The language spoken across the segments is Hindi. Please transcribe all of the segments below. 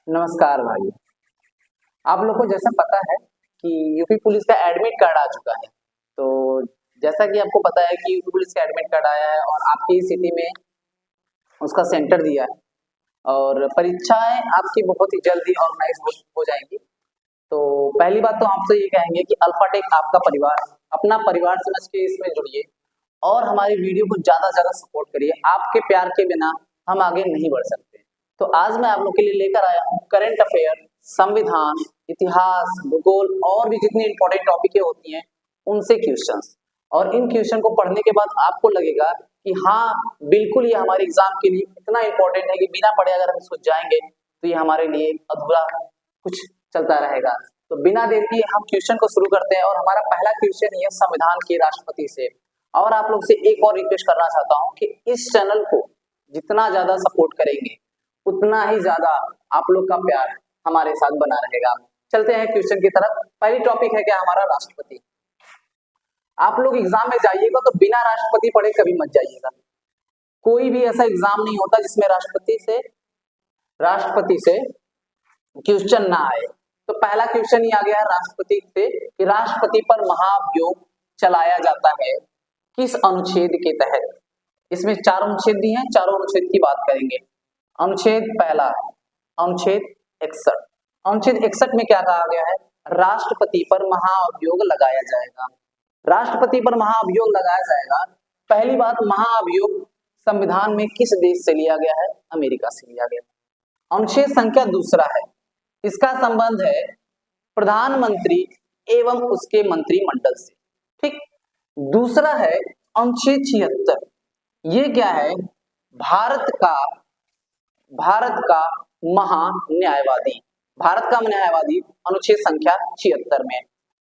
नमस्कार भाई। आप लोग को जैसा पता है कि यूपी पुलिस का एडमिट कार्ड आ चुका है। तो जैसा कि आपको पता है कि यूपी पुलिस का एडमिट कार्ड आया है और आपकी सिटी में उसका सेंटर दिया है और परीक्षाएं आपकी बहुत ही जल्दी ऑर्गेनाइज हो जाएंगी। तो पहली बात तो आपसे ये कहेंगे कि अल्फाटेक आपका परिवार, अपना परिवार समझ के इसमें जुड़िए और हमारी वीडियो को ज्यादा से ज्यादा सपोर्ट करिए। आपके प्यार के बिना हम आगे नहीं बढ़ सकते। तो आज मैं आप लोग के लिए लेकर आया हूँ करंट अफेयर, संविधान, इतिहास, भूगोल और भी जितनी इंपॉर्टेंट टॉपिकें होती हैं उनसे क्वेश्चंस। और इन क्वेश्चन को पढ़ने के बाद आपको लगेगा कि हाँ बिल्कुल ये हमारे एग्जाम के लिए इतना इंपॉर्टेंट है कि बिना पढ़े अगर हम इसको जाएंगे तो ये हमारे लिए अधूरा कुछ चलता रहेगा। तो बिना देर किए हम क्वेश्चन को शुरू करते हैं और हमारा पहला क्वेश्चन ये संविधान के राष्ट्रपति से। और आप लोग से एक और रिक्वेस्ट करना चाहता हूं कि इस चैनल को जितना ज्यादा सपोर्ट करेंगे उतना ही ज्यादा आप लोग का प्यार हमारे साथ बना रहेगा। चलते हैं क्वेश्चन की तरफ। पहली टॉपिक है क्या हमारा राष्ट्रपति। आप लोग एग्जाम में जाइएगा तो बिना राष्ट्रपति पढ़े कभी मत जाइएगा। कोई भी ऐसा एग्जाम नहीं होता जिसमें राष्ट्रपति से क्वेश्चन ना आए। तो पहला क्वेश्चन ही आ गया राष्ट्रपति से कि राष्ट्रपति पर महाभियोग चलाया जाता है किस अनुच्छेद के तहत। इसमें चार अनुच्छेद दिए हैं, चारों अनुच्छेद की बात करेंगे। अनुच्छेद पहला, अनुच्छेद 61। अनुच्छेद 61 में क्या कहा गया है? राष्ट्रपति पर महाअभियोग लगाया जाएगा। राष्ट्रपति पर महाअभियोग लगाया जाएगा। पहली बात, महाअभियोग संविधान में किस देश से लिया गया है? अमेरिका से लिया गया। अनुच्छेद संख्या दूसरा है, इसका संबंध है प्रधानमंत्री एवं उसके मंत्रिमंडल से। ठीक। दूसरा है अनुच्छेद 76, ये क्या है? भारत का महान्यायवादी, भारत का न्यायवादी अनुच्छेद संख्या 76 में।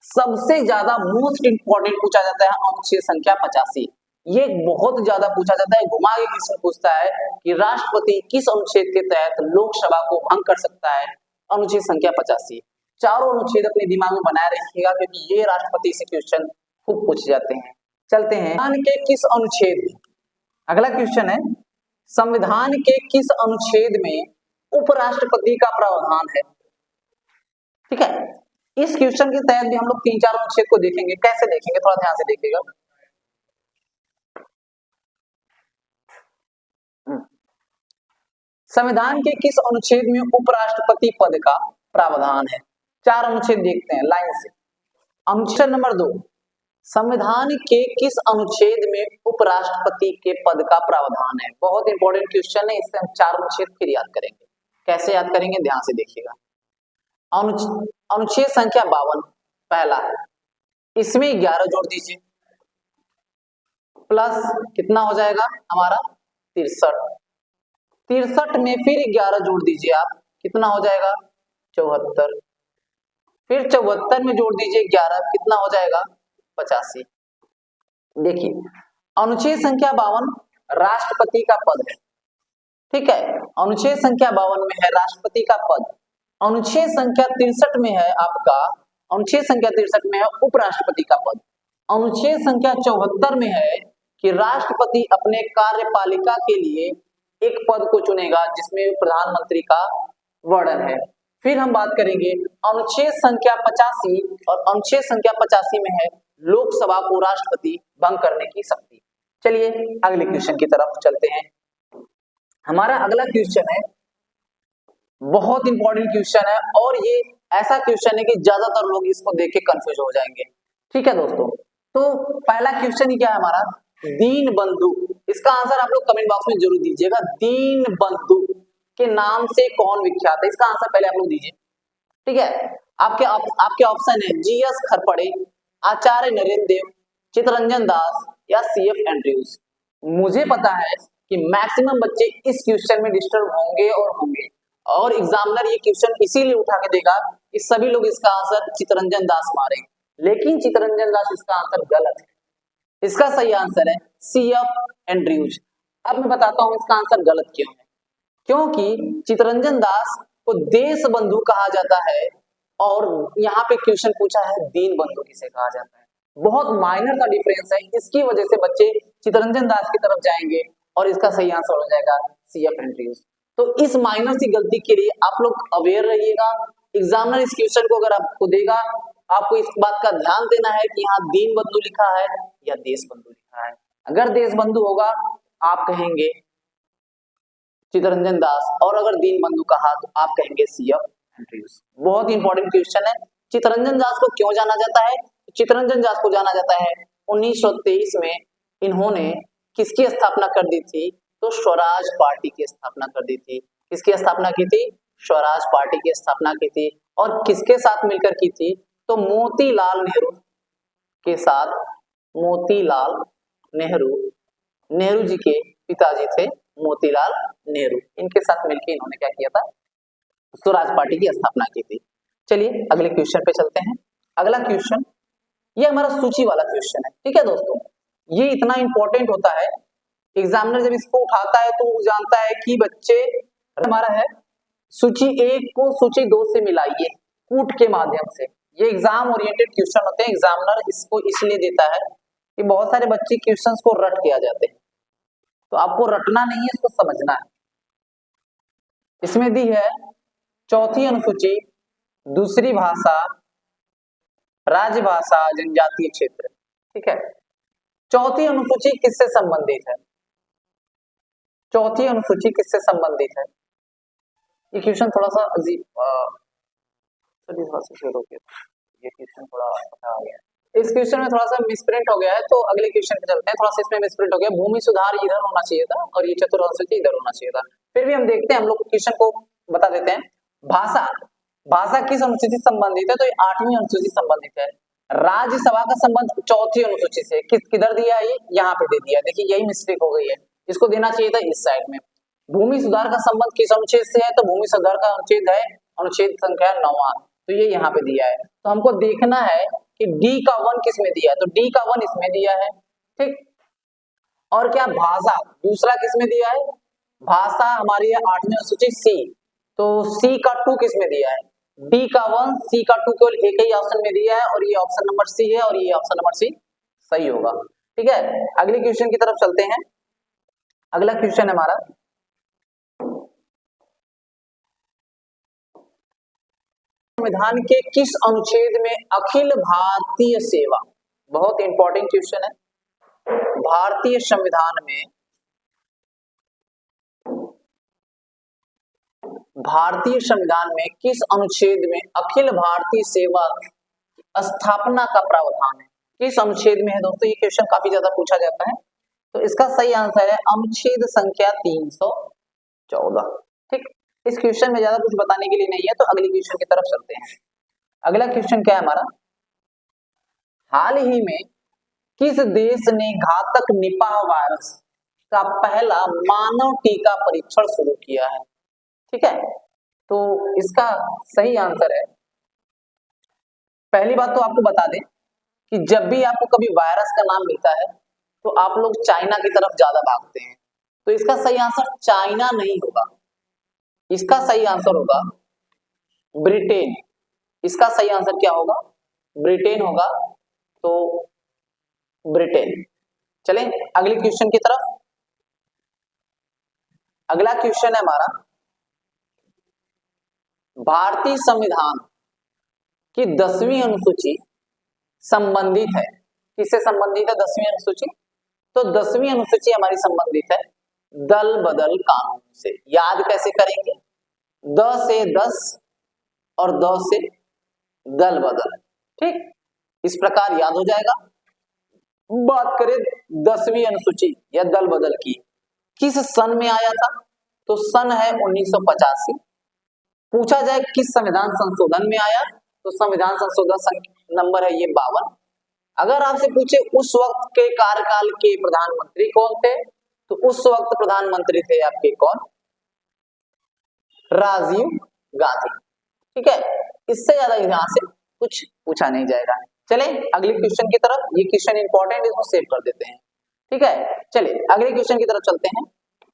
सबसे ज्यादा मोस्ट इंपॉर्टेंट पूछा जाता है अनुच्छेद संख्या 85। ये बहुत ज्यादा पूछा जाता है, घुमा के क्वेश्चन पूछता है कि राष्ट्रपति किस अनुच्छेद के तहत लोकसभा को भंग कर सकता है? अनुच्छेद संख्या 85। चारों अनुच्छेद अपने दिमाग में बनाए रखिएगा क्योंकि ये राष्ट्रपति से क्वेश्चन खूब पूछे जाते हैं। चलते हैं संविधान के किस अनुच्छेद में। अगला क्वेश्चन है संविधान के किस अनुच्छेद में उपराष्ट्रपति का प्रावधान है? ठीक है, इस क्वेश्चन के तहत भी हम लोग 3-4 अनुच्छेद को देखेंगे। कैसे देखेंगे, थोड़ा ध्यान से देखिएगा। संविधान के किस अनुच्छेद में उपराष्ट्रपति पद का प्रावधान है? 4 अनुच्छेद देखते हैं लाइन से। अनुच्छेद नंबर 2, संविधान के किस अनुच्छेद में उपराष्ट्रपति के पद का प्रावधान है? बहुत इंपॉर्टेंट क्वेश्चन है, इससे हम 4 अनुच्छेद फिर याद करेंगे। कैसे याद करेंगे, ध्यान से देखिएगा। अनुच्छेद संख्या 52 पहला, इसमें 11 जोड़ दीजिए, प्लस कितना हो जाएगा हमारा 63। 63 में फिर 11 जोड़ दीजिए आप, कितना हो जाएगा 74। फिर 74 में जोड़ दीजिए 11, कितना हो जाएगा 85। देखिए अनुच्छेद संख्या 52 राष्ट्रपति का पद है। ठीक है, अनुच्छेद संख्या 52 में है राष्ट्रपति का पद। अनुच्छेद संख्या 63 में है आपका, अनुच्छेद संख्या 63 में है उपराष्ट्रपति का पद। अनुच्छेद संख्या 74 में है कि राष्ट्रपति अपने कार्यपालिका के लिए एक पद को चुनेगा जिसमें प्रधानमंत्री का वर्णन है। फिर हम बात करेंगे अनुच्छेद संख्या 85 और अनुच्छेद संख्या 85 में है लोकसभा को राष्ट्रपति भंग करने की शक्ति। चलिए अगले क्वेश्चन की तरफ चलते हैं। हमारा अगला क्वेश्चन है, बहुत इंपॉर्टेंट क्वेश्चन है और ये ऐसा क्वेश्चन है कि ज्यादातर लोग इसको देख के कंफ्यूज हो जाएंगे। ठीक है दोस्तों, तो पहला क्वेश्चन ही क्या है हमारा? दीन बंधु। इसका आंसर आप लोग कमेंट बॉक्स में जरूर दीजिएगा। दीन बंधु के नाम से कौन विख्यात है? इसका आंसर पहले आप लोग दीजिए। ठीक है, आपके ऑप्शन है जीएस खरपड़े, आचार्य नरेंद्र देव, चित्तरंजन दास या सीएफ एंड्रयूज। मुझे पता है कि मैक्सिमम बच्चे इस क्वेश्चन में डिस्टर्ब होंगे और एग्जामिनर ये क्वेश्चन इसीलिए उठा के देगा कि सभी लोग इसका आंसर चित्तरंजन दास मारेंगे, लेकिन चित्तरंजन दास इसका आंसर गलत है। इसका सही आंसर है सीएफ एंड्रयूज। अब मैं बताता हूं इसका आंसर गलत क्यों है। क्योंकि चित्तरंजन दास को देश बंधु कहा जाता है और यहाँ पे क्वेश्चन पूछा है दीन बंधु किसे कहा जाता है। बहुत माइनर सा डिफरेंस है, इसकी वजह से बच्चे चित्तरंजन दास की तरफ जाएंगे और इसका सही आंसर हो जाएगा सीएफ एंड्रयूज। तो इस माइनर सी गलती के लिए आप लोग अवेयर रहिएगा। एग्जामिनर इस क्वेश्चन को अगर आपको देगा, आपको इस बात का ध्यान देना है कि यहाँ दीन बंधु लिखा है या देश बंधु लिखा है। अगर देश बंधु होगा आप कहेंगे चित्तरंजन दास, और अगर दीन बंधु कहा तो आप कहेंगे CF एंड्रयूज। बहुत इंपॉर्टेंट क्वेश्चन है। चित्तरंजन दास को क्यों जाना जाता है? चित्तरंजन दास को जाना जाता है 1923 में इन्होंने किसकी स्थापना कर दी थी? तो स्वराज पार्टी की स्थापना कर दी थी। किसकी स्थापना की थी? स्वराज पार्टी की स्थापना की थी। और किसके साथ मिलकर की थी? तो मोतीलाल नेहरू के साथ। मोतीलाल नेहरू, नेहरू जी के पिताजी थे मोतीलाल नेहरू, इनके साथ मिलकर इन्होंने क्या किया था? स्वराज पार्टी की स्थापना की थी। चलिए अगले क्वेश्चन पे चलते हैं। अगला क्वेश्चन ये हमारा सूची वाला क्वेश्चन है, ठीक है दोस्तों। ये इतना इंपॉर्टेंट होता है, एग्जामिनर जब इसको उठाता है तो वो जानता है कि बच्चे हमारा है सूची 1 को सूची 2 से मिलाइए कूट के माध्यम से। ये एग्जाम ओरिएंटेड क्वेश्चन होते हैं, एग्जामिनर इसको इसलिए देता है कि बहुत सारे बच्चे क्वेश्चंस को रट के आ जाते हैं, तो आपको रटना नहीं है, इसको समझना है। इसमें दी है चौथी अनुसूची दूसरी भाषा राजभाषा जनजातीय क्षेत्र, ठीक है। चौथी अनुसूची किससे संबंधित है? चौथी अनुसूची किससे संबंधित है? ये क्वेश्चन थोड़ा सा अजीब, ये क्वेश्चन थोड़ा आ गया, इस क्वेश्चन में थोड़ा सा मिसप्रिंट हो गया है, तो अगले क्वेश्चन पे चलते हैं। थोड़ा सा इसमें मिसप्रिंट हो गया, भूमि सुधार इधर होना चाहिए था और ये चतुरांश इधर होना चाहिए था। फिर भी हम देखते हैं, हम लोग क्वेश्चन को बता देते हैं। भाषा, भाषा किस अनुसूची से संबंधित है? तो ये 8वीं अनुसूची संबंधित है। राज्यसभा का संबंध चौथी अनुसूची से, किधर दिया है? यहाँ पे दे दिया, देखिए यही मिस्टेक हो गई है, इसको देना चाहिए था इस साइड में। भूमि सुधार का संबंध किस अनुच्छेद से है? तो भूमि सुधार का अनुच्छेद है अनुच्छेद संख्या 9, तो ये यहाँ पे दिया है। तो हमको देखना है कि D का 1 किस में दिया है, तो D का 1 इसमें दिया है, ठीक। और क्या भाषा दूसरा किस में दिया है? भाषा हमारी है 8वीं अनुसूची C, तो C का 2 किस में दिया है? D का 1 C का 2 केवल एक ही ऑप्शन में दिया है, और ये ऑप्शन नंबर C है, और ये ऑप्शन नंबर C सही होगा, ठीक है। अगले क्वेश्चन की तरफ चलते हैं। अगला क्वेश्चन है हमारा संविधान के किस अनुच्छेद में अखिल भारतीय सेवा? बहुत इंपॉर्टेंट क्वेश्चन है। भारतीय संविधान में, भारतीय संविधान में किस अनुच्छेद में अखिल भारतीय सेवा स्थापना का प्रावधान है? किस अनुच्छेद में है दोस्तों? ये क्वेश्चन काफी ज्यादा पूछा जाता है, तो इसका सही आंसर है अनुच्छेद संख्या 314, ठीक। इस क्वेश्चन में ज्यादा कुछ बताने के लिए नहीं है, तो अगले क्वेश्चन की तरफ चलते हैं। अगला क्वेश्चन क्या है हमारा? हाल ही में किस देश ने घातक निपाह वायरस का पहला मानव टीका परीक्षण शुरू किया है? ठीक है, तो इसका सही आंसर है, पहली बात तो आपको बता दें कि जब भी आपको कभी वायरस का नाम मिलता है तो आप लोग चाइना की तरफ ज्यादा भागते हैं, तो इसका सही आंसर चाइना नहीं होगा, इसका सही आंसर होगा ब्रिटेन। इसका सही आंसर क्या होगा? ब्रिटेन होगा, तो ब्रिटेन। चलें अगले क्वेश्चन की तरफ। अगला क्वेश्चन है हमारा, भारतीय संविधान की 10वीं अनुसूची संबंधित है, किससे संबंधित है 10वीं अनुसूची? तो 10वीं अनुसूची हमारी संबंधित है दल बदल कानून से। याद कैसे करेंगे? द से 10 और द से दल बदल, ठीक, इस प्रकार याद हो जाएगा। बात करें 10वीं अनुसूची या दल बदल की, किस सन में आया था? तो सन है 1985। पूछा जाए किस संविधान संशोधन में आया, तो संविधान संशोधन नंबर है ये 52। अगर आपसे पूछे उस वक्त के कार्यकाल के प्रधानमंत्री कौन थे, तो उस वक्त प्रधानमंत्री थे आपके कौन? राजीव गांधी, ठीक है। इससे ज्यादा यहां से कुछ पूछा नहीं जाएगा। चले अगले क्वेश्चन की तरफ, ये क्वेश्चन इंपॉर्टेंट, इसको सेव कर देते हैं, ठीक है। चलिए अगले क्वेश्चन की तरफ चलते हैं।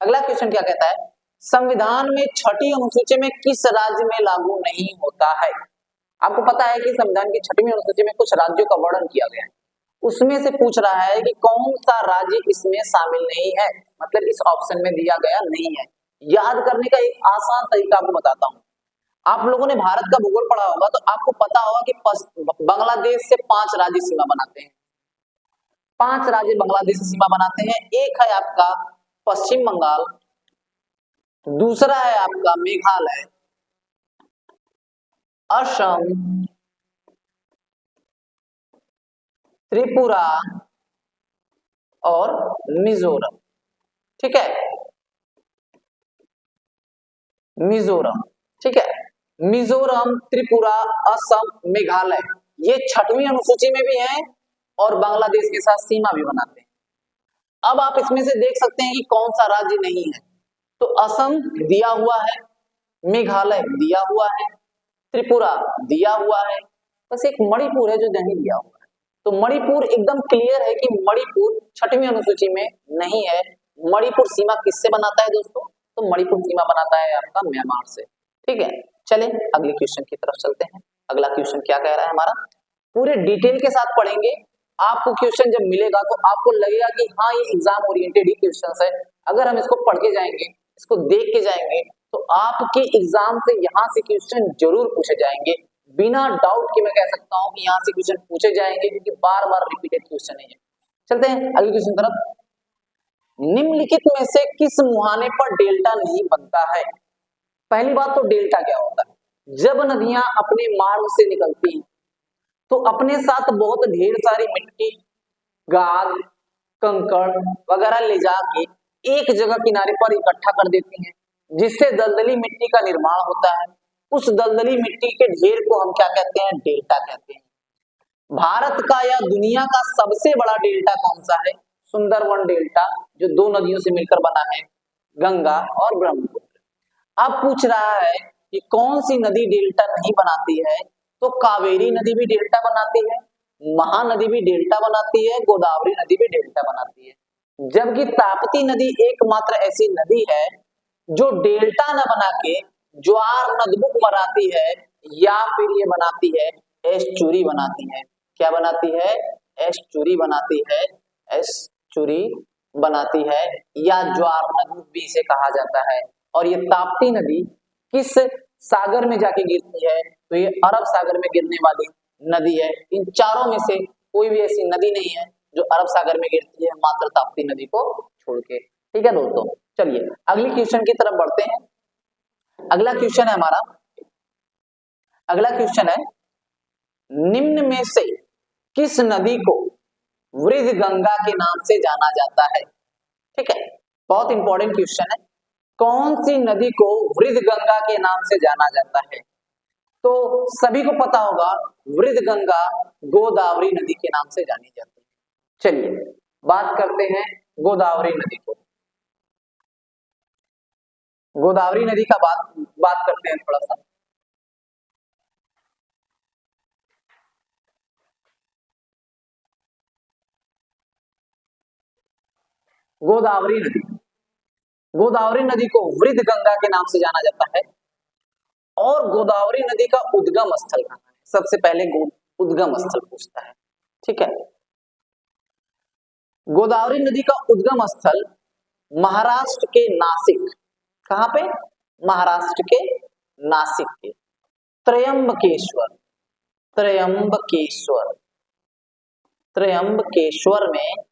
अगला क्वेश्चन क्या कहता है? संविधान में 6ठी अनुसूची में किस राज्य में लागू नहीं होता है? आपको पता है कि संविधान की 6वीं अनुसूची में कुछ राज्यों का वर्णन किया गया है, उसमें से पूछ रहा है कि कौन सा राज्य इसमें शामिल नहीं है, मतलब इस ऑप्शन में दिया गया नहीं है। याद करने का एक आसान तरीका आपको बताता हूं। आप लोगों ने भारत का भूगोल पढ़ा होगा तो आपको पता होगा कि बांग्लादेश से 5 राज्य सीमा बनाते हैं। 5 राज्य बांग्लादेश से सीमा बनाते हैं। एक है आपका पश्चिम बंगाल, दूसरा है आपका मेघालय, असम, त्रिपुरा और मिजोरम। ठीक है, मिजोरम। ठीक है, मिजोरम, त्रिपुरा, असम, मेघालय ये 6वीं अनुसूची में भी हैं और बांग्लादेश के साथ सीमा भी बनाते हैं। अब आप इसमें से देख सकते हैं कि कौन सा राज्य नहीं है। तो असम दिया हुआ है, मेघालय दिया हुआ है, त्रिपुरा दिया हुआ है, बस एक मणिपुर है जो नहीं दिया हुआ है। तो मणिपुर एकदम क्लियर है कि मणिपुर 6वीं अनुसूची में नहीं है। मणिपुर सीमा किससे बनाता है दोस्तों? तो मणिपुर सीमा बनाता है आपका म्यांमार से। ठीक है, चलें अगले क्वेश्चन की तरफ चलते हैं। अगला क्वेश्चन क्या कह रहा है हमारा, पूरे डिटेल के साथ पढ़ेंगे। आपको क्वेश्चन जब मिलेगा तो आपको लगेगा कि हाँ ये एग्जाम ओरिएंटेड ही क्वेश्चन है। अगर हम इसको पढ़ के जाएंगे, इसको देख के जाएंगे तो आपके एग्जाम से यहाँ से क्वेश्चन जरूर पूछे जाएंगे, बिना डाउट कि मैं कह सकता हूँ कि यहाँ से क्वेश्चन पूछे जाएंगे, क्योंकि बार बार रिपीटेड क्वेश्चन है। चलते हैं अगले क्वेश्चन तरफ। निम्नलिखित में से किस मुहाने पर डेल्टा नहीं बनता है? पहली बात तो डेल्टा क्या होता है? जब नदियां अपने मार्ग से निकलती हैं तो अपने साथ बहुत ढेर सारी मिट्टी, गाद, कंकड़ वगैरह ले जाके एक जगह किनारे पर इकट्ठा कर देती हैं, जिससे दलदली मिट्टी का निर्माण होता है। उस दलदली मिट्टी के ढेर को हम क्या कहते हैं? डेल्टा कहते हैं। भारत का या दुनिया का सबसे बड़ा डेल्टा कौन सा है? सुंदरवन डेल्टा, जो 2 नदियों से मिलकर बना है, गंगा और ब्रह्मपुत्र। अब पूछ रहा है कि कौन सी नदी डेल्टा नहीं बनाती है? तो कावेरी नदी भी डेल्टा बनाती है, महानदी भी डेल्टा बनाती है, गोदावरी नदी भी डेल्टा बनाती है। जबकि ताप्ती नदी एकमात्र ऐसी नदी है जो डेल्टा न बना के ज्वार नदबुक बनाती है, या फिर ये बनाती है एस्चुरी बनाती है। क्या बनाती है? एस्चुरी बनाती है, एस्चुरी बनाती है, या ज्वार नदबुक भी इसे कहा जाता है। और ये ताप्ती नदी किस सागर में जाके गिरती है? तो ये अरब सागर में गिरने वाली नदी है। इन चारों में से कोई भी ऐसी नदी नहीं है जो अरब सागर में गिरती है, मात्र ताप्ती नदी को छोड़ के। ठीक है दोस्तों, चलिए अगले क्वेश्चन की तरफ बढ़ते हैं। अगला क्वेश्चन है हमारा, अगला क्वेश्चन है, निम्न में से किस नदी को वृद्ध गंगा के नाम से जाना जाता है? ठीक है, बहुत इंपॉर्टेंट क्वेश्चन है। कौन सी नदी को वृद्ध गंगा के नाम से जाना जाता है? तो सभी को पता होगा, वृद्ध गंगा गोदावरी नदी के नाम से जानी जाती है। चलिए बात करते हैं गोदावरी नदी को। गोदावरी नदी का बात करते हैं थोड़ा सा। गोदावरी नदी, गोदावरी नदी को वृद्ध गंगा के नाम से जाना जाता है। और गोदावरी नदी का उद्गम स्थल कहाँ है? सबसे पहले उद्गम स्थल पूछता है। ठीक है, गोदावरी नदी का उद्गम स्थल महाराष्ट्र के नासिक। कहां पे? महाराष्ट्र के नासिक के त्रयंबकेश्वर, त्रयंबकेश्वर, त्रयंबकेश्वर में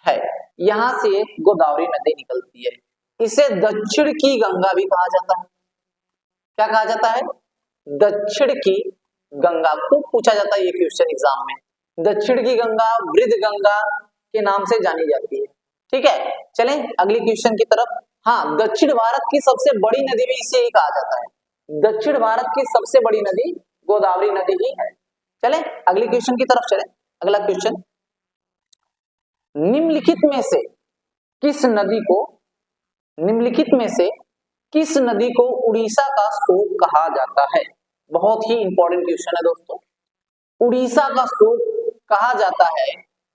है। यहां से गोदावरी नदी निकलती है। इसे दक्षिण की गंगा भी कहा जाता है। क्या कहा जाता है? दक्षिण की गंगा को पूछा जाता है ये क्वेश्चन एग्जाम में। दक्षिण की गंगा वृद्ध गंगा के नाम से जानी जाती है। ठीक है, चलें अगले क्वेश्चन की तरफ। हाँ, दक्षिण भारत की सबसे बड़ी नदी भी इसे ही कहा जाता है। दक्षिण भारत की सबसे बड़ी नदी गोदावरी नदी ही है। चलें अगले क्वेश्चन की तरफ चलें। अगला क्वेश्चन, निम्नलिखित में से किस नदी को, निम्नलिखित में से किस नदी को उड़ीसा का शोक कहा जाता है? बहुत ही इंपॉर्टेंट क्वेश्चन है दोस्तों। उड़ीसा का शोक कहा जाता है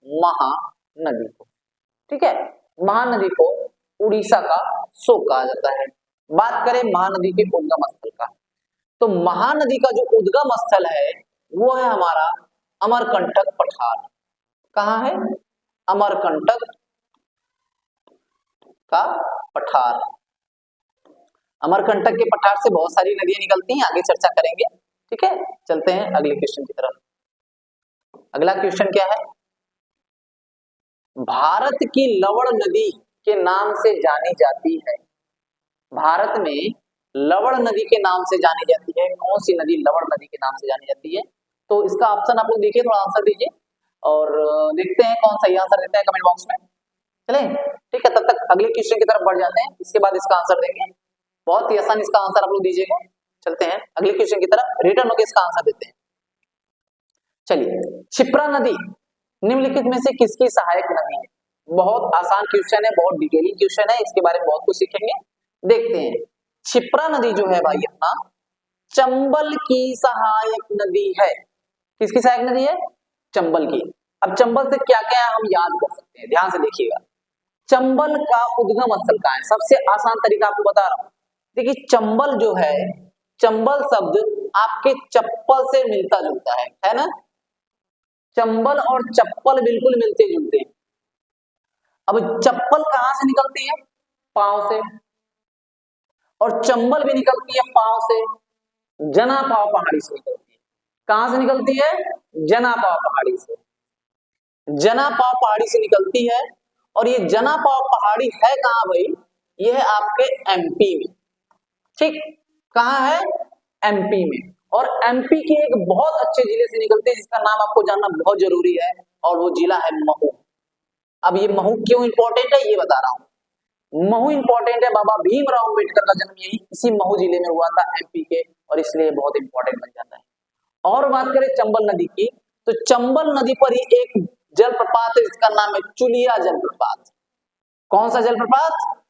महानदी को। ठीक है, महानदी को उड़ीसा का शोक कहा जाता है। बात करें महानदी के उद्गम स्थल का, तो महानदी का जो उद्गम स्थल है वो है हमारा अमरकंटक पठार। कहाँ है? अमरकंटक का पठार। अमरकंटक के पठार से बहुत सारी नदियां निकलती हैं, आगे चर्चा करेंगे। ठीक है, चलते हैं अगले क्वेश्चन की तरफ। अगला क्वेश्चन क्या है? भारत की लवण नदी के नाम से जानी जाती है। भारत में लवण नदी के नाम से जानी जाती है, कौन सी नदी लवण नदी के नाम से जानी जाती है? तो इसका ऑप्शन आप लोग देखिए, थोड़ा आंसर दीजिए और देखते हैं कौन सही आंसर देता है कमेंट बॉक्स में। चलें, ठीक है, तब तक अगले क्वेश्चन की तरफ बढ़ जाते हैं, इसके बाद इसका आंसर देंगे। बहुत ही आसान इसका आंसर आप लोग दीजिएगा। चलते हैं अगले क्वेश्चन की तरफ, रिटर्न होकर इसका आंसर देते हैं। चलिए, क्षिप्रा नदी निम्नलिखित में से किसकी सहायक नदी है? बहुत आसान क्वेश्चन है, बहुत डिटेलिंग क्वेश्चन है, इसके बारे में बहुत कुछ सीखेंगे। देखते हैं, क्षिप्रा नदी जो है भाई अपना चंबल की सहायक नदी है। किसकी सहायक नदी है? चंबल की। अब चंबल से क्या क्या हम याद कर सकते हैं, ध्यान से देखिएगा। चंबल का उद्गम स्थल कहाँ है? सबसे आसान तरीका आपको बता रहा हूं। देखिए, चंबल जो है, चंबल शब्द आपके चप्पल से मिलता जुलता है ना? चंबल और चप्पल बिल्कुल मिलते जुलते हैं। अब चप्पल कहां से निकलती है? पांव से। और चंबल भी निकलती है पांव से, जनापाव पहाड़ी से निकलती है। कहां से निकलती है? जनापाव पहाड़ी से। जनापाव पहाड़ी से निकलती है। और ये जनापाव पहाड़ी है कहां भाई? ये है आपके एमपी में। ठीक, कहां है? एमपी में। और एमपी के एक बहुत अच्छे जिले से निकलते हैं जिसका नाम आपको जानना बहुत जरूरी है, और वो जिला है महू। अब ये महू क्यों इंपॉर्टेंट है ये बता रहा हूं। महू इंपॉर्टेंट है, बाबा भीमराव अंबेडकर का जन्म यही इसी महू जिले में हुआ था, एमपी के, और इसलिए बहुत इंपॉर्टेंट बन जाता है। और बात करें चंबल नदी की, तो चंबल नदी पर ही एक जलप्रपात है जिसका नाम है चुलिया जलप्रपात। कौन सा जलप्रपात?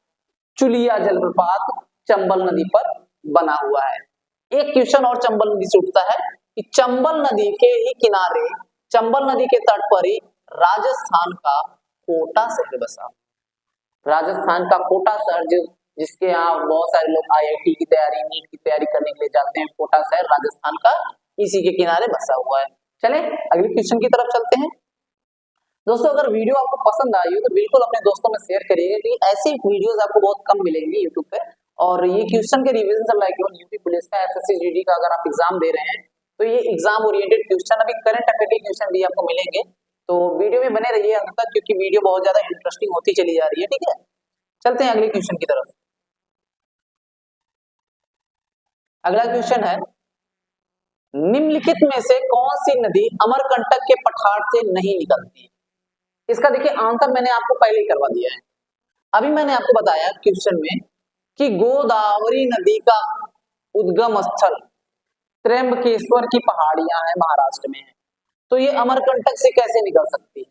चुलिया जलप्रपात चंबल नदी पर बना हुआ है। एक क्वेश्चन और चंबल नदी से उठता है कि चंबल नदी के ही किनारे, चंबल नदी के तट पर ही राजस्थान का कोटा शहर बसा। राजस्थान का कोटा शहर जिसके यहाँ बहुत सारे लोग आईआईटी की तैयारी, नीट की तैयारी करने के लिए जाते हैं, कोटा शहर राजस्थान का इसी के किनारे बसा हुआ है। चले अगले क्वेश्चन की तरफ चलते हैं। दोस्तों, अगर वीडियो आपको पसंद आई हो तो बिल्कुल अपने दोस्तों में शेयर करिएगा, क्योंकि ऐसे वीडियोस आपको बहुत कम मिलेंगे यूट्यूब पे। और ये क्वेश्चन के रिवीजन चल रहा है केवल यूपी पुलिस का, एसएससी जीडी का अगर आप एग्जाम दे रहे हैं तो ये एग्जाम ओरिएंटेड क्वेश्चन, अभी करंट अफेयर के क्वेश्चन भी आपको मिलेंगे। तो वीडियो में बने रहिए अंत तक, क्योंकि वीडियो बहुत ज्यादा इंटरेस्टिंग होती चली जा रही है। ठीक है, चलते हैं अगले क्वेश्चन की तरफ। अगला क्वेश्चन है, निम्नलिखित में से कौन सी नदी अमरकंटक के पठार से नहीं निकलती? इसका देखिए आंसर मैंने आपको पहले ही करवा दिया है। अभी मैंने आपको बताया क्वेश्चन में कि गोदावरी नदी का उद्गम स्थल त्र्यंबकेश्वर की पहाड़ियां हैं, महाराष्ट्र में है। तो ये अमरकंटक से कैसे निकल सकती है?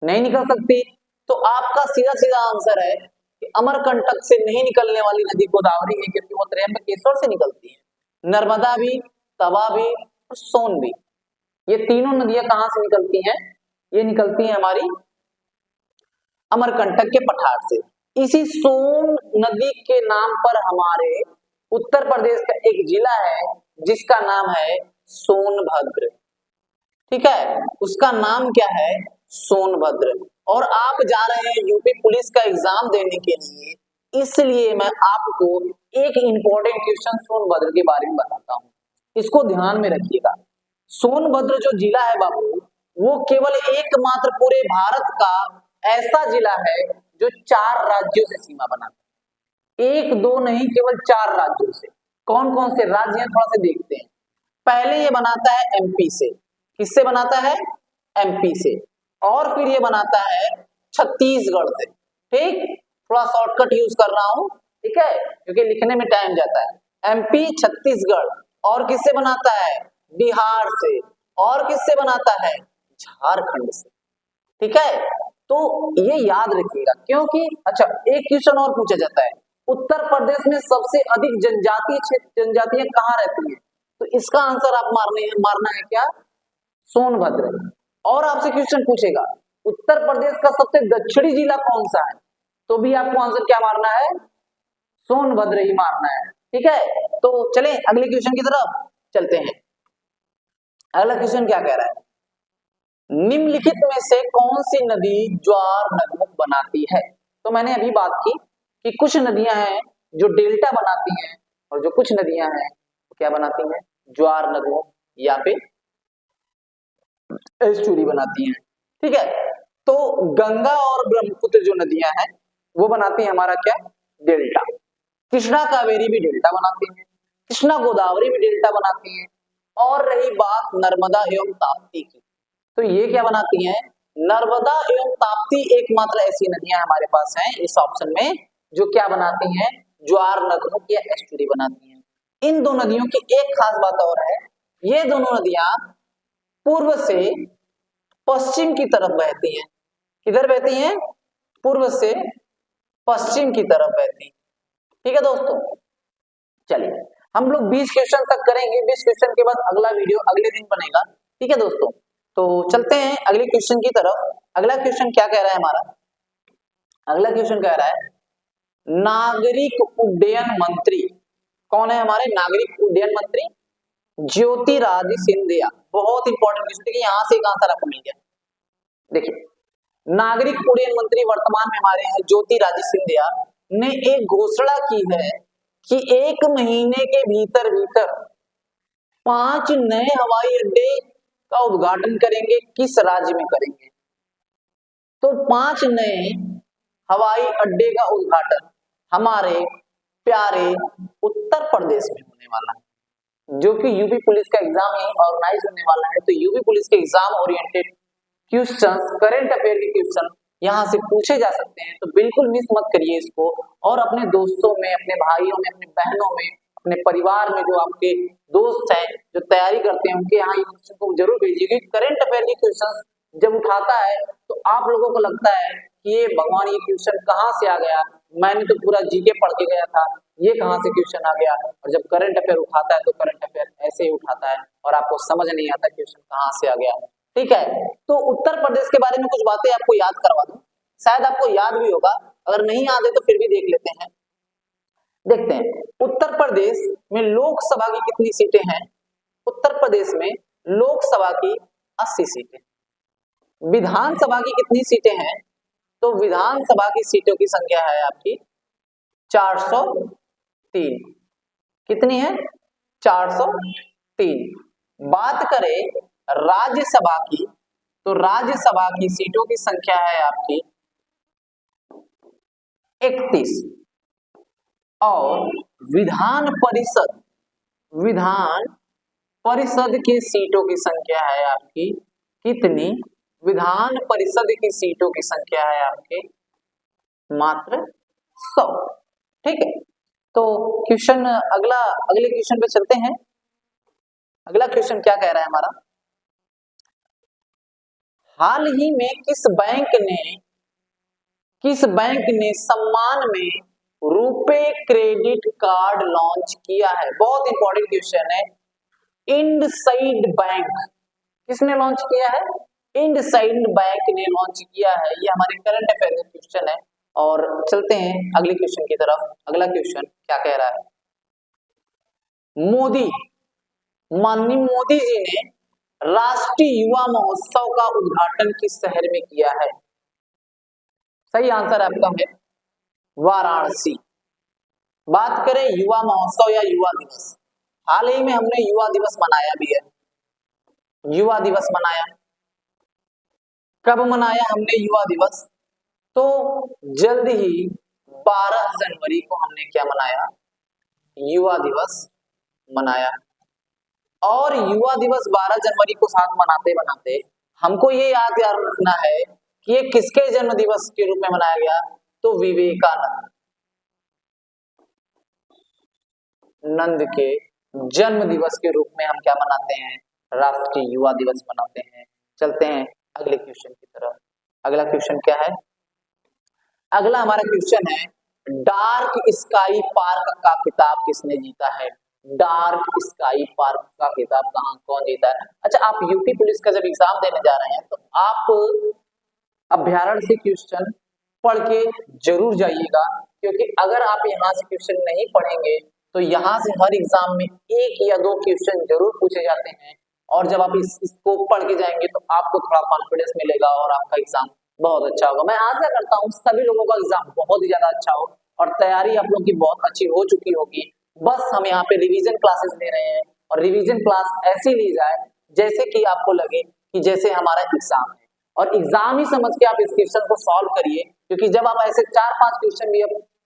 नहीं निकल सकती। तो आपका सीधा सीधा आंसर है कि अमरकंटक से नहीं निकलने वाली नदी गोदावरी है, क्योंकि वो त्र्यंबकेश्वर से निकलती है। नर्मदा भी, तवा भी और सोन भी, ये तीनों नदियां कहां से निकलती हैं? ये निकलती हैं हमारी अमरकंटक के पठार से। इसी सोन नदी के नाम पर हमारे उत्तर प्रदेश का एक जिला है जिसका नाम है सोनभद्र। ठीक है, उसका नाम क्या है? सोनभद्र। और आप जा रहे हैं यूपी पुलिस का एग्जाम देने के लिए, इसलिए मैं आपको एक इंपॉर्टेंट क्वेश्चन सोनभद्र के बारे में बताता हूं, इसको ध्यान में रखिएगा। सोनभद्र जो जिला है बाबू, वो केवल एकमात्र पूरे भारत का ऐसा जिला है जो 4 राज्यों से सीमा बनाता है। 1 2 नहीं, केवल 4 राज्यों से। कौन कौन से राज्य हैं थोड़ा सा देखते हैं। पहले ये बनाता है एमपी से। किससे बनाता है? एमपी से। और फिर ये बनाता है छत्तीसगढ़ से। ठीक, थोड़ा शॉर्टकट यूज कर रहा हूं, ठीक है, क्योंकि लिखने में टाइम जाता है। एमपी, छत्तीसगढ़। और किससे बनाता है? बिहार से। और किससे बनाता है? झारखंड से। ठीक है, तो ये याद रखिएगा, क्योंकि अच्छा एक क्वेश्चन और पूछा जाता है, उत्तर प्रदेश में सबसे अधिक जनजातियां कहाँ रहती हैं? तो इसका आंसर आप मारना है क्या? सोनभद्र। और आपसे क्वेश्चन पूछेगा उत्तर प्रदेश का सबसे दक्षिणी जिला कौन सा है? तो भी आपको आंसर क्या मारना है? सोनभद्र ही मारना है। ठीक है, तो चलें अगले क्वेश्चन की तरफ चलते हैं। अगला क्वेश्चन क्या कह रहा है? निम्नलिखित में से कौन सी नदी ज्वार नदमुख बनाती है? तो मैंने अभी बात की कि कुछ नदियां हैं जो डेल्टा बनाती हैं, और जो कुछ नदियां हैं वो क्या बनाती हैं, ज्वार नदियों या फिर एस्चुरी बनाती हैं। ठीक है, तो गंगा और ब्रह्मपुत्र जो नदियां हैं वो बनाती हैं हमारा क्या, डेल्टा। कृष्णा कावेरी भी डेल्टा बनाती हैं, कृष्णा गोदावरी भी डेल्टा बनाती हैं। और रही बात नर्मदा एवं ताप्ती की, तो ये क्या बनाती हैं, नर्मदा एवं ताप्ती एकमात्र ऐसी नदियां हमारे पास हैं इस ऑप्शन में जो क्या बनाती हैं, ज्वार नदियों या एस्चुरी बनाती हैं। इन दो नदियों की एक खास बात और है, ये दोनों नदियां पूर्व से पश्चिम की तरफ बहती हैं। किधर बहती हैं, पूर्व से पश्चिम की तरफ बहती हैं। ठीक है दोस्तों, चलिए हम लोग 20 क्वेश्चन तक करेंगे, 20 क्वेश्चन के बाद अगला वीडियो अगले दिन बनेगा। ठीक है दोस्तों, तो चलते हैं अगले क्वेश्चन की तरफ। अगला क्वेश्चन क्या कह रहा है हमारा, अगला क्वेश्चन कह रहा है नागरिक उड्डयन मंत्री कौन है हमारे, नागरिक उड्डयन मंत्री ज्योतिरादित्य सिंधिया। बहुत इंपॉर्टेंट क्वेश्चन, देखिए यहां से एक आंसर आपको मिल गया। देखिए नागरिक उड्डयन मंत्री वर्तमान में हमारे हैं ज्योतिरादित्य सिंधिया ने एक घोषणा की है कि 1 महीने के भीतर भीतर 5 नए हवाई अड्डे का उद्घाटन करेंगे। किस राज्य में करेंगे, तो 5 नए हवाई अड्डे का उद्घाटन हमारे प्यारे उत्तर प्रदेश में होने वाला है, जो कि यूपी पुलिस का एग्जाम ही ऑर्गेनाइज होने वाला है। तो यूपी पुलिस के exam oriented questions, current affair के क्वेश्चन यहाँ से पूछे जा सकते हैं, तो बिल्कुल मिस मत करिए इसको। और अपने दोस्तों में, अपने भाइयों में, अपने बहनों में, अपने परिवार में जो आपके दोस्त हैं जो तैयारी करते हैं उनके यहाँ ये क्वेश्चन को जरूर भेजिए, क्योंकि करंट अफेयर के क्वेश्चन जब उठाता है तो आप लोगों को लगता है कि ये भगवान ये क्वेश्चन कहाँ से आ गया, मैंने तो पूरा जीके पढ़ के गया था, ये कहाँ से क्वेश्चन आ गया। और जब करंट अफेयर उठाता है तो करंट अफेयर ऐसे ही उठाता है और आपको समझ नहीं आता क्वेश्चन कहाँ से आ गया। ठीक है, तो उत्तर प्रदेश के बारे में कुछ बातें आपको याद करवा दूं, शायद आपको याद भी होगा, अगर नहीं याद है तो फिर भी देख लेते हैं। देखते हैं उत्तर प्रदेश में लोकसभा की कितनी सीटें हैं। उत्तर प्रदेश में लोकसभा की 80 सीटें, विधानसभा की कितनी सीटें हैं, तो विधानसभा की सीटों की संख्या है आपकी 403। कितनी है, 403। बात करें राज्यसभा की, तो राज्यसभा की सीटों की संख्या है आपकी 31। और विधान परिषद की सीटों की संख्या है आपकी कितनी, विधान परिषद की सीटों की संख्या है आपके मात्र 100। ठीक है, तो क्वेश्चन अगले क्वेश्चन पे चलते हैं। अगला क्वेश्चन क्या कह रहा है हमारा, हाल ही में किस बैंक ने सम्मान में रुपे क्रेडिट कार्ड लॉन्च किया है। बहुत इंपॉर्टेंट क्वेश्चन है। इंडसइंड बैंक किसने लॉन्च किया है, इंडसइंड बैंक ने लॉन्च किया है। ये हमारे करंट अफेयर का क्वेश्चन है। और चलते हैं अगले क्वेश्चन की तरफ। अगला क्वेश्चन क्या कह रहा है, माननीय मोदी जी ने राष्ट्रीय युवा महोत्सव का उद्घाटन किस शहर में किया है। सही आंसर आपका है वाराणसी। बात करें युवा महोत्सव या युवा दिवस, हाल ही में हमने युवा दिवस मनाया भी है। युवा दिवस मनाया, कब मनाया हमने युवा दिवस, तो जल्द ही 12 जनवरी को हमने क्या मनाया, युवा दिवस मनाया। और युवा दिवस 12 जनवरी को साथ मनाते मनाते हमको ये याद रखना है कि ये किसके जन्म दिवस के रूप में मनाया गया, तो विवेकानंद के जन्म दिवस के रूप में हम क्या मनाते हैं, राष्ट्रीय युवा दिवस मनाते हैं। चलते हैं अगले क्वेश्चन की तरफ। अगला क्वेश्चन क्या है, अगला हमारा क्वेश्चन है डार्क स्काई पार्क का खिताब किसने जीता है। डार्क स्काई पार्क का खिताब कौन जीता है। अच्छा, आप यूपी पुलिस का जब एग्जाम देने जा रहे हैं तो आप अभ्यारण से क्वेश्चन पढ़ के जरूर जाइएगा, क्योंकि अगर आप यहाँ से क्वेश्चन नहीं पढ़ेंगे तो यहाँ से हर एग्जाम में 1 या 2 क्वेश्चन जरूर पूछे जाते हैं। और जब आप इसको पढ़ के जाएंगे तो आपको थोड़ा कॉन्फिडेंस मिलेगा और आपका एग्जाम बहुत अच्छा होगा। मैं आशा करता हूँ सभी लोगों का एग्जाम बहुत ही ज्यादा अच्छा हो, और तैयारी आप लोग की बहुत अच्छी हो चुकी होगी। बस हम यहाँ पे रिवीजन क्लासेस ले रहे हैं और रिवीजन क्लास ऐसी ली जाए जैसे कि आपको लगे कि जैसे हमारा एग्जाम है, और एग्जाम ही समझ के आप इस क्वेश्चन को सॉल्व करिए, क्योंकि जब आप ऐसे 4-5 क्वेश्चन भी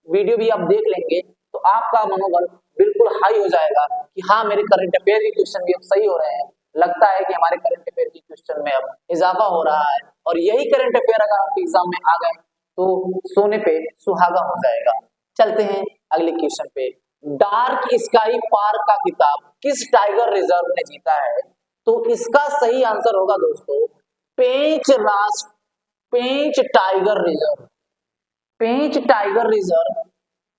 वीडियो भी आप देख लेंगे तो आपका मनोबल बिल्कुल हाई हो जाएगा कि हाँ मेरे करंट अफेयर के क्वेश्चन भी अब सही हो रहे हैं, लगता है कि हमारे करंट अफेयर के क्वेश्चन में अब इजाफा हो रहा है। और यही करंट अफेयर अगर आपके एग्जाम में आ गए तो सोने पे सुहागा हो जाएगा। चलते हैं अगले क्वेश्चन पे। डार्क स्काई पार्क का खिताब किस टाइगर रिजर्व ने जीता है? तो इसका सही आंसर होगा दोस्तों पेंच टाइगर रिजर्व। पेंच टाइगर रिजर्व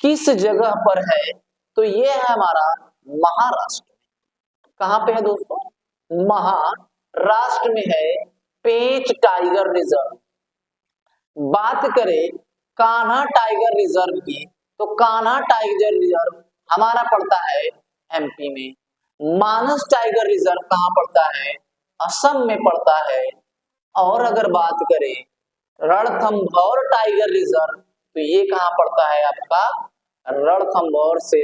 किस जगह पर है? तो ये है हमारा महाराष्ट्र। कहां पे है दोस्तों? महाराष्ट्र में है पेंच टाइगर रिजर्व। बात करें कान्हा टाइगर रिजर्व की, तो कान्हा टाइगर रिजर्व हमारा पड़ता है एमपी में। मानस टाइगर रिजर्व कहां पड़ता है? असम में पड़ता है। और अगर बात करें रणथंभौर टाइगर रिजर्व, तो ये कहां पड़ता है आपका? रणथंभौर से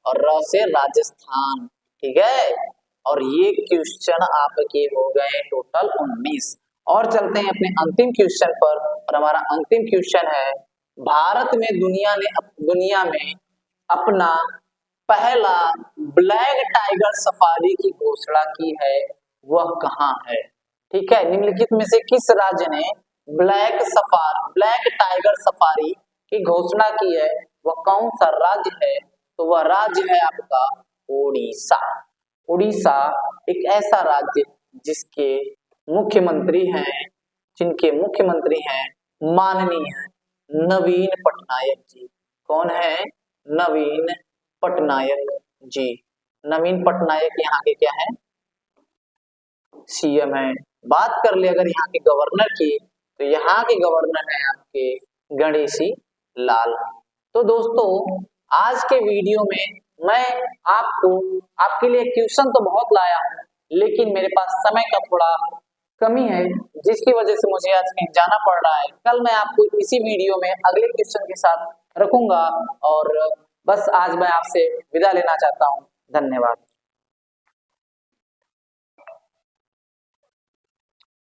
और र से राजस्थान। ठीक है, और ये क्वेश्चन आपके हो गए टोटल 19। और चलते हैं अपने अंतिम क्वेश्चन पर, और हमारा अंतिम क्वेश्चन है भारत में दुनिया में अपना पहला ब्लैक टाइगर सफारी की घोषणा की है, वह कहां है? ठीक है, निम्नलिखित में से किस राज्य ने ब्लैक टाइगर सफारी की घोषणा की है, वह कौन सा राज्य है? तो वह राज्य है आपका उड़ीसा। उड़ीसा एक ऐसा राज्य जिनके मुख्यमंत्री हैं माननीय नवीन पटनायक जी। कौन है? नवीन पटनायक जी। नवीन पटनायक यहाँ के क्या है? सीएम है। बात कर ले अगर यहाँ के गवर्नर की, तो यहाँ के गवर्नर हैं आपके गणेशी लाल। तो दोस्तों आज के वीडियो में मैं आपके लिए क्वेश्चन तो बहुत लाया हूँ, लेकिन मेरे पास समय का थोड़ा कमी है, जिसकी वजह से मुझे आज कहीं जाना पड़ रहा है। कल मैं आपको इसी वीडियो में अगले क्वेश्चन के साथ रखूंगा, और बस आज मैं आपसे विदा लेना चाहता हूँ। धन्यवाद।